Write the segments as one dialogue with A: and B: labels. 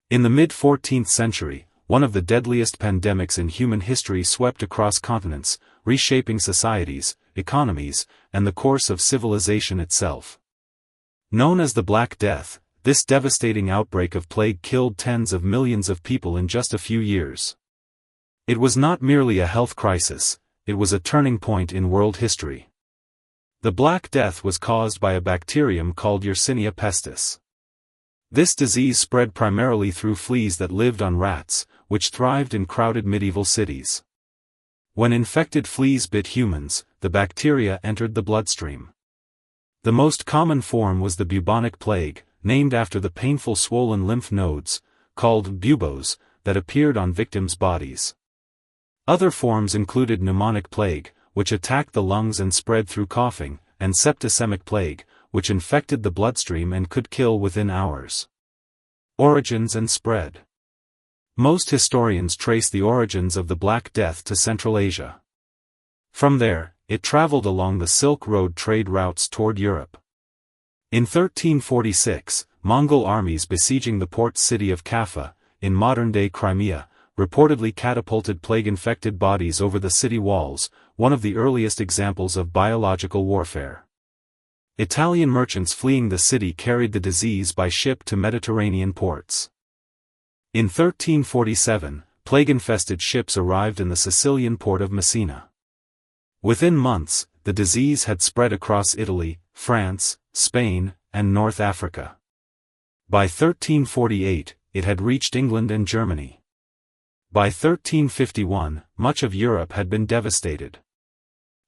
A: In the mid-14th century, one of the deadliest pandemics in human history swept across continents, reshaping societies, economies, and the course of civilization itself. Known as the Black Death, this devastating outbreak of plague killed tens of millions of people in just a few years. It was not merely a health crisis, it was a turning point in world history. The Black Death was caused by a bacterium called Yersinia pestis. This disease spread primarily through fleas that lived on rats, which thrived in crowded medieval cities. When infected fleas bit humans, the bacteria entered the bloodstream. The most common form was the bubonic plague, named after the painful swollen lymph nodes, called buboes, that appeared on victims' bodies. Other forms included pneumonic plague, which attacked the lungs and spread through coughing, and septicemic plague, which infected the bloodstream and could kill within hours. Origins and spread. Most historians trace the origins of the Black Death to Central Asia. From there, it traveled along the Silk Road trade routes toward Europe. In 1346, Mongol armies besieging the port city of Kaffa, in modern-day Crimea, reportedly catapulted plague-infected bodies over the city walls, one of the earliest examples of biological warfare. Italian merchants fleeing the city carried the disease by ship to Mediterranean ports. In 1347, plague-infested ships arrived in the Sicilian port of Messina. Within months, the disease had spread across Italy, France, Spain, and North Africa. By 1348, it had reached England and Germany. By 1351, much of Europe had been devastated.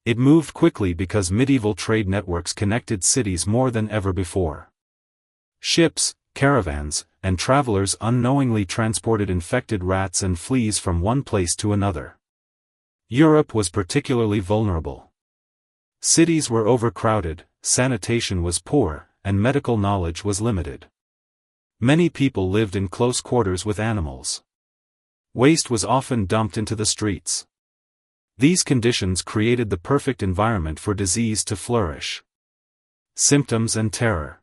A: It moved quickly because medieval trade networks connected cities more than ever before. Ships, caravans, and travelers unknowingly transported infected rats and fleas from one place to another. Europe was particularly vulnerable. Cities were overcrowded, sanitation was poor, and medical knowledge was limited. Many people lived in close quarters with animals. Waste was often dumped into the streets. These conditions created the perfect environment for disease to flourish. Symptoms and terror.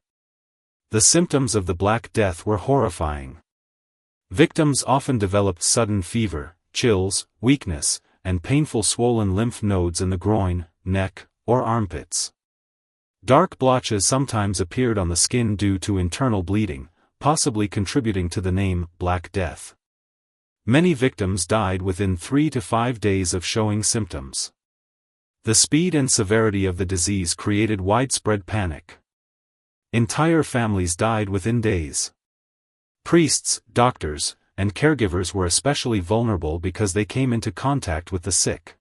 A: The symptoms of the Black Death were horrifying. Victims often developed sudden fever, chills, weakness, and painful swollen lymph nodes in the groin, neck, or armpits. Dark blotches sometimes appeared on the skin due to internal bleeding, possibly contributing to the name Black Death. Many victims died within 3 to 5 days of showing symptoms. The speed and severity of the disease created widespread panic. Entire families died within days. Priests, doctors, and caregivers were especially vulnerable because they came into contact with the sick.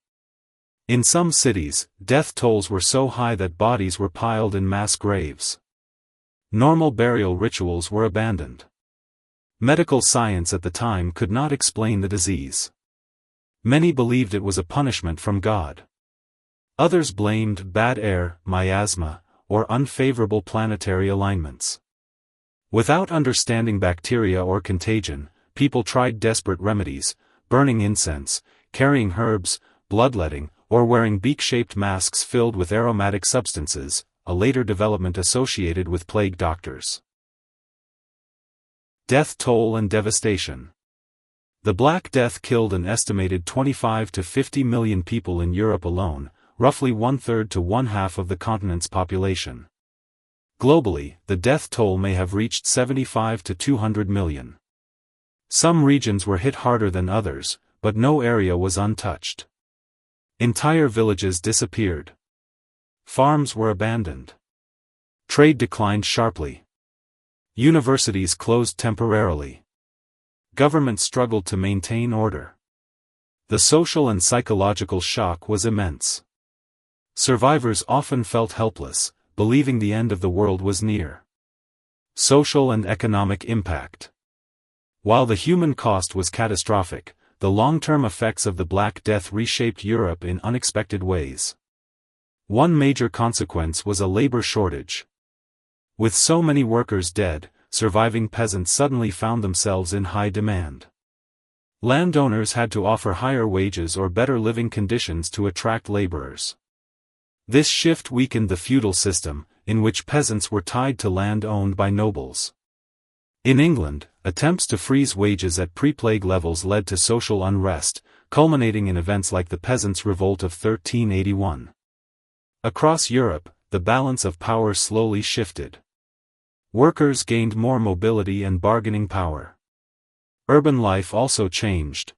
A: In some cities, death tolls were so high that bodies were piled in mass graves. Normal burial rituals were abandoned. Medical science at the time could not explain the disease. Many believed it was a punishment from God. Others blamed bad air, miasma, or unfavorable planetary alignments. Without understanding bacteria or contagion, people tried desperate remedies, burning incense, carrying herbs, bloodletting, or wearing beak-shaped masks filled with aromatic substances, a later development associated with plague doctors. Death toll and devastation. The Black Death killed an estimated 25 to 50 million people in Europe alone, roughly 1/3 to 1/2 of the continent's population. Globally, the death toll may have reached 75 to 200 million. Some regions were hit harder than others, but no area was untouched. Entire villages disappeared. Farms were abandoned. Trade declined sharply. Universities closed temporarily. Governments struggled to maintain order. The social and psychological shock was immense. Survivors often felt helpless, believing the end of the world was near. Social and economic impact. While the human cost was catastrophic, the long-term effects of the Black Death reshaped Europe in unexpected ways. One major consequence was a labor shortage. With so many workers dead, surviving peasants suddenly found themselves in high demand. Landowners had to offer higher wages or better living conditions to attract laborers. This shift weakened the feudal system, in which peasants were tied to land owned by nobles. In England, attempts to freeze wages at pre-plague levels led to social unrest, culminating in events like the Peasants' Revolt of 1381. Across Europe, the balance of power slowly shifted. Workers gained more mobility and bargaining power. Urban life also changed.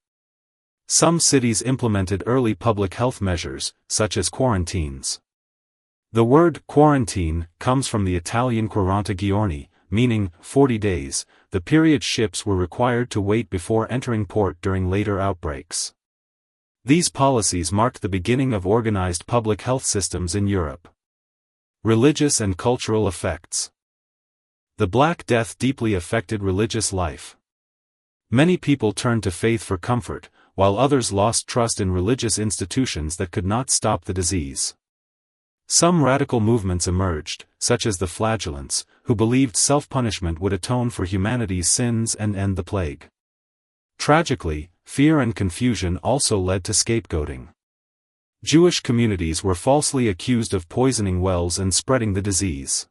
A: Some cities implemented early public health measures, such as quarantines. The word quarantine comes from the Italian 40 giorni, meaning 40 days, the period ships were required to wait before entering port during later outbreaks. These policies marked the beginning of organized public health systems in Europe. Religious and cultural effects. The Black Death deeply affected religious life. Many people turned to faith for comfort, while others lost trust in religious institutions that could not stop the disease. Some radical movements emerged, such as the Flagellants, who believed self-punishment would atone for humanity's sins and end the plague. Tragically, fear and confusion also led to scapegoating. Jewish communities were falsely accused of poisoning wells and spreading the disease.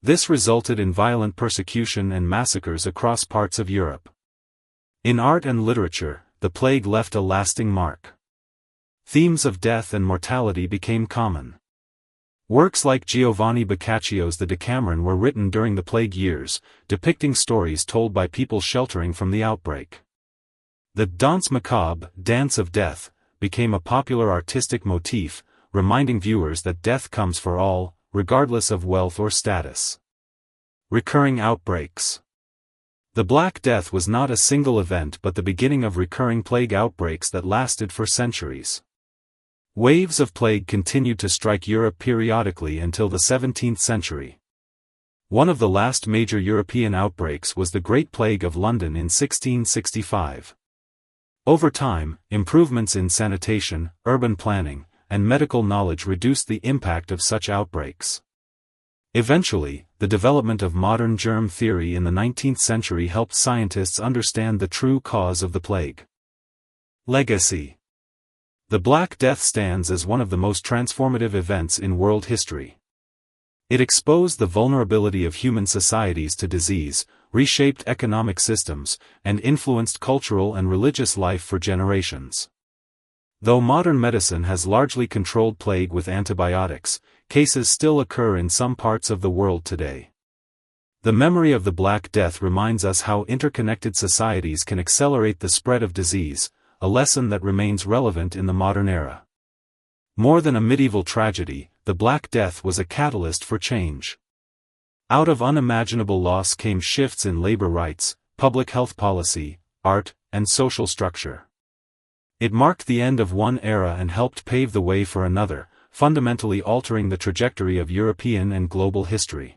A: This resulted in violent persecution and massacres across parts of Europe. In art and literature, the plague left a lasting mark. Themes of death and mortality became common. Works like Giovanni Boccaccio's The Decameron were written during the plague years, depicting stories told by people sheltering from the outbreak. The Danse Macabre, Dance of Death, became a popular artistic motif, reminding viewers that death comes for all, regardless of wealth or status. Recurring outbreaks. The Black Death was not a single event but the beginning of recurring plague outbreaks that lasted for centuries. Waves of plague continued to strike Europe periodically until the 17th century. One of the last major European outbreaks was the Great Plague of London in 1665. Over time, improvements in sanitation, urban planning, and medical knowledge reduced the impact of such outbreaks. Eventually, the development of modern germ theory in the 19th century helped scientists understand the true cause of the plague. Legacy. The Black Death stands as one of the most transformative events in world history. It exposed the vulnerability of human societies to disease, reshaped economic systems, and influenced cultural and religious life for generations. Though modern medicine has largely controlled plague with antibiotics, cases still occur in some parts of the world today. The memory of the Black Death reminds us how interconnected societies can accelerate the spread of disease, a lesson that remains relevant in the modern era. More than a medieval tragedy, the Black Death was a catalyst for change. Out of unimaginable loss came shifts in labor rights, public health policy, art, and social structure. It marked the end of one era and helped pave the way for another, fundamentally altering the trajectory of European and global history.